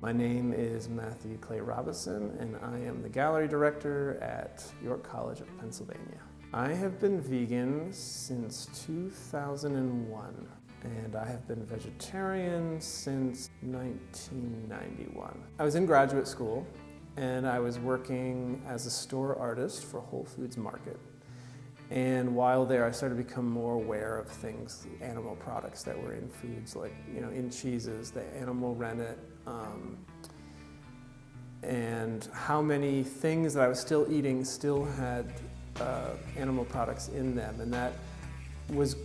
My name is Matthew Clay-Robison, and I am the gallery director at York College of Pennsylvania. I have been vegan since 2001, and I have been vegetarian since 1991. I was in graduate school, and I was working as a store artist for Whole Foods Market. And while there, I started to become more aware of things, animal products that were in foods, like, in cheeses, the animal rennet, and how many things that I was still eating still had animal products in them, and that was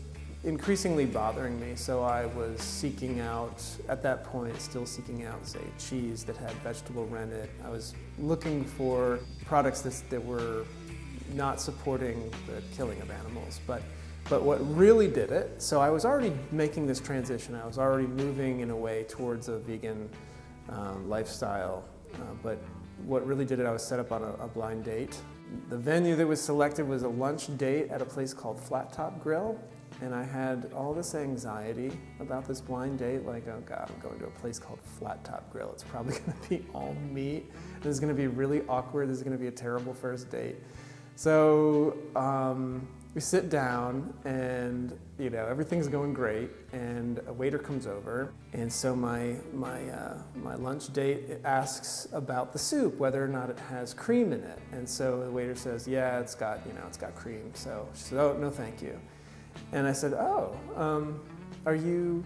increasingly bothering me. So I was seeking out, at that point, still seeking out, say, cheese that had vegetable rennet. I was looking for products that were not supporting the killing of animals, but what really did it, so I was already making this transition. I was already moving in a way towards a vegan lifestyle, but what really did it, I was set up on a blind date. The venue that was selected was a lunch date at a place called Flat Top Grill, and I had all this anxiety about this blind date, like, oh God, I'm going to a place called Flat Top Grill. It's probably gonna be all meat. This is gonna be really awkward. This is gonna be a terrible first date. So we sit down, and everything's going great, and a waiter comes over, and so my lunch date asks about the soup, whether or not it has cream in it, and so the waiter says, yeah, it's got cream. So she said, oh, no, thank you. And I said, oh, are you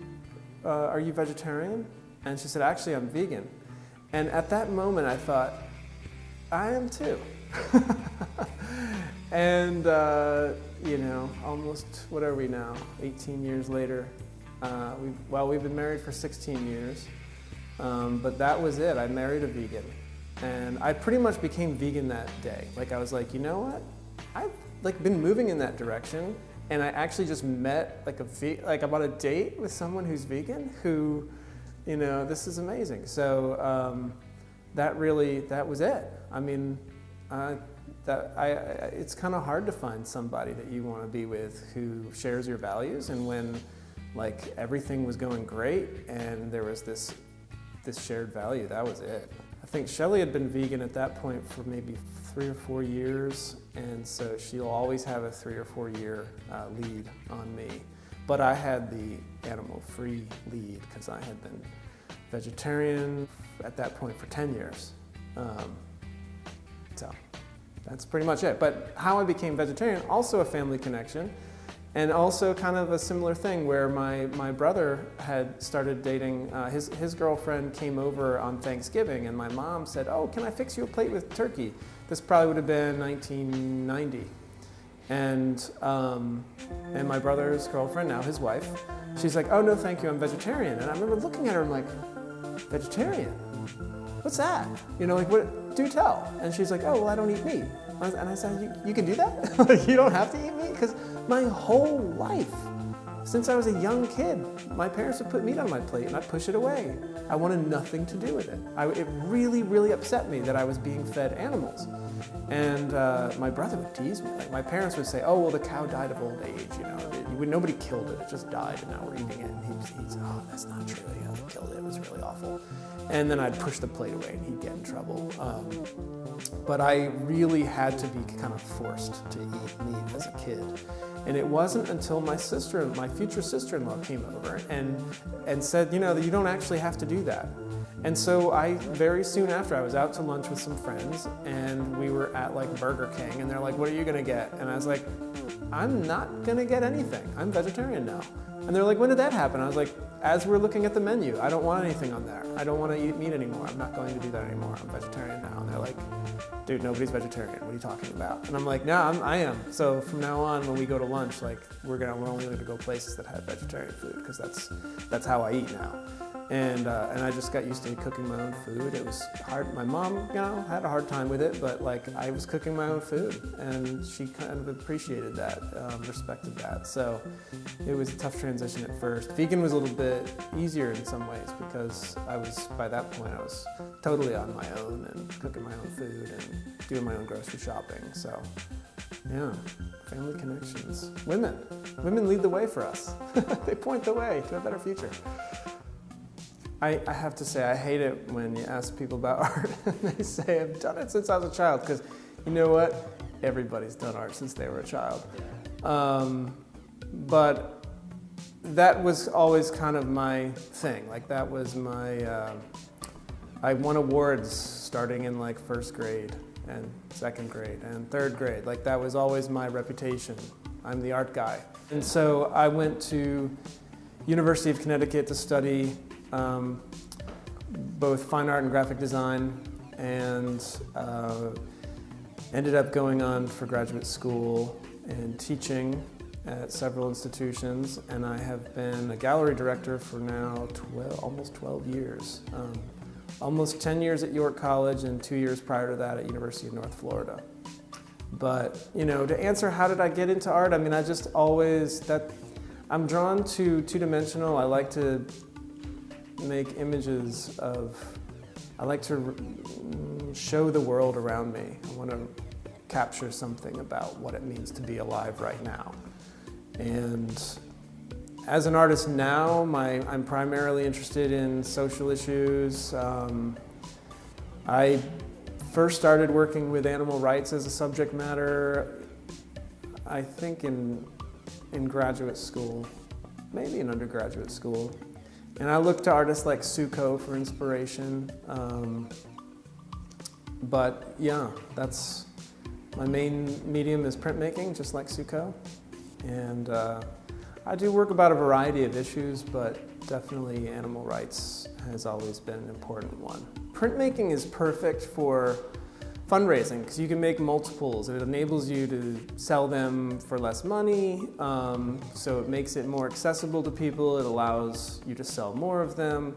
vegetarian? And she said, actually, I'm vegan. And at that moment, I thought, I am too. And almost, what are we now, 18 years later, we've been married for 16 years, but that was it. I married a vegan, and I pretty much became vegan that day. Like, I was like, you know what, I've been moving in that direction, and I actually just met I'm on a date with someone who's vegan, who, this is amazing. So that was it. I mean, it's kind of hard to find somebody that you want to be with who shares your values, and when everything was going great and there was this shared value, that was it. I think Shelley had been vegan at that point for maybe 3 or 4 years, and so she'll always have a 3 or 4 year lead on me. But I had the animal-free lead because I had been vegetarian at that point for 10 years. So that's pretty much it. But how I became vegetarian, also a family connection, and also kind of a similar thing where my brother had started dating, his girlfriend came over on Thanksgiving, and my mom said, oh, can I fix you a plate with turkey? This probably would have been 1990. And my brother's girlfriend, now his wife, she's like, oh, no, thank you, I'm vegetarian. And I remember looking at her and like, vegetarian? What's that? What? Do tell. And she's like, oh, well, I don't eat meat. And I said, you can do that? You don't have to eat meat? Because my whole life, since I was a young kid, my parents would put meat on my plate and I'd push it away. I wanted nothing to do with it. It really, really upset me that I was being fed animals. And my brother would tease me. My parents would say, oh, well, the cow died of old age. Nobody killed it. It just died, and now we're eating it. And he'd say, oh, that's not true. They killed it. It was really awful. And then I'd push the plate away, and he'd get in trouble. But I really had to be kind of forced to eat meat as a kid. And it wasn't until my future sister-in-law came over and said, that you don't actually have to do that. And so very soon after, I was out to lunch with some friends, and we were at Burger King, and they're like, what are you gonna get? And I was like, I'm not gonna get anything. I'm vegetarian now. And they're like, when did that happen? I was like, as we're looking at the menu, I don't want anything on there. I don't want to eat meat anymore. I'm not going to do that anymore. I'm vegetarian now. And they're like, dude, nobody's vegetarian. What are you talking about? And I'm like, no, I am. So from now on, when we go to lunch, we're only going to go places that have vegetarian food, because that's how I eat now. And I just got used to cooking my own food. It was hard. My mom, had a hard time with it, but I was cooking my own food, and she kind of appreciated that, respected that. So it was a tough transition at first. Vegan was a little bit easier in some ways because by that point, I was totally on my own and cooking my own food and doing my own grocery shopping. So yeah, family connections. Women lead the way for us. They point the way to a better future. I have to say, I hate it when you ask people about art and they say, I've done it since I was a child, because you know what? Everybody's done art since they were a child. But that was always kind of my thing. Like that was my, I won awards starting in like first grade and second grade and third grade. Like that was always my reputation. I'm the art guy. And so I went to University of Connecticut to study both fine art and graphic design, and ended up going on for graduate school and teaching at several institutions, and I have been a gallery director for now almost 12 years. Almost 10 years at York College and 2 years prior to that at University of North Florida. But, you know, to answer how did I get into art, I mean, I just always, I'm drawn to two-dimensional. I like to make images I like to show the world around me. I want to capture something about what it means to be alive right now. And as an artist now, I'm primarily interested in social issues. I first started working with animal rights as a subject matter, I think in graduate school, maybe in undergraduate school. And I look to artists like Suko for inspiration. But yeah, that's my main medium is printmaking, just like Suko. And I do work about a variety of issues, but definitely animal rights has always been an important one. Printmaking is perfect for fundraising because you can make multiples. It enables you to sell them for less money, so it makes it more accessible to people. It allows you to sell more of them.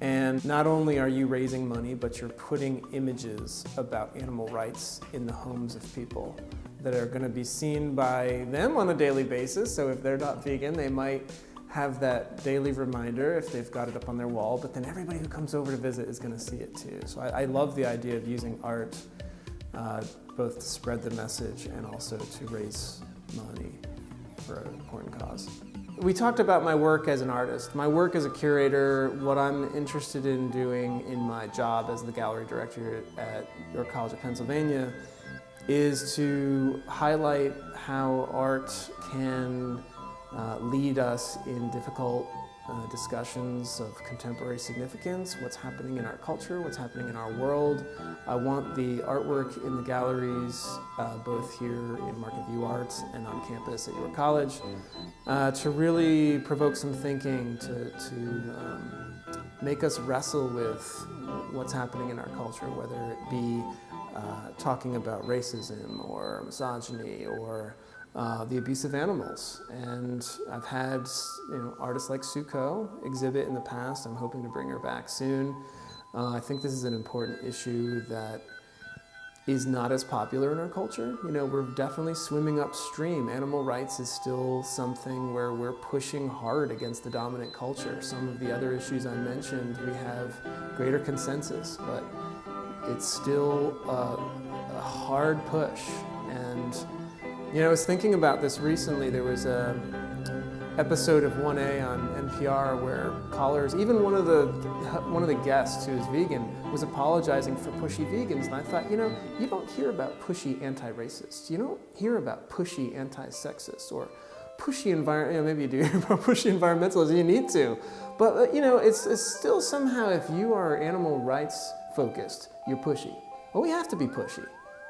And not only are you raising money, but you're putting images about animal rights in the homes of people that are going to be seen by them on a daily basis. So if they're not vegan, they might have that daily reminder if they've got it up on their wall, but then everybody who comes over to visit is going to see it too. So I love the idea of using art both to spread the message and also to raise money for an important cause. We talked about my work as an artist. My work as a curator, what I'm interested in doing in my job as the gallery director at York College of Pennsylvania is to highlight how art can lead us in difficult discussions of contemporary significance, what's happening in our culture, what's happening in our world. I want the artwork in the galleries, both here in Marketview Arts and on campus at York College, to really provoke some thinking, to make us wrestle with what's happening in our culture, whether it be talking about racism or misogyny or the abuse of animals. And I've had artists like Suko exhibit in the past. I'm hoping to bring her back soon. I think this is an important issue that is not as popular in our culture. You know, we're definitely swimming upstream. Animal rights is still something where we're pushing hard against the dominant culture. Some of the other issues I mentioned, we have greater consensus, but it's still a hard push. And you know, I was thinking about this recently. There was an episode of 1A on NPR where callers, even one of the guests who is vegan, was apologizing for pushy vegans. And I thought, you know, you don't hear about pushy anti-racists. You don't hear about pushy anti-sexist or pushy maybe you do hear about pushy environmentalists. You need to, but you know, it's still somehow if you are animal rights focused, you're pushy. Well, we have to be pushy.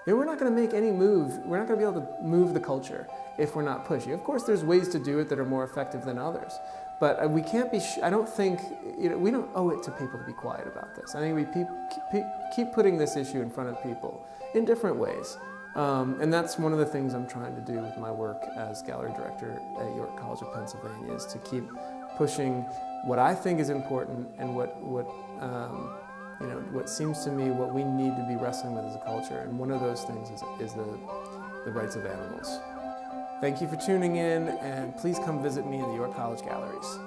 We're not going to make any move. We're not going to be able to move the culture if we're not pushy. Of course, there's ways to do it that are more effective than others. But we can't be, I don't think, you know, we don't owe it to people to be quiet about this. I think we keep putting this issue in front of people in different ways. And that's one of the things I'm trying to do with my work as gallery director at York College of Pennsylvania, is to keep pushing what I think is important and what seems to me what we need to be wrestling with as a culture. And one of those things is the rights of animals. Thank you for tuning in, and please come visit me in the York College Galleries.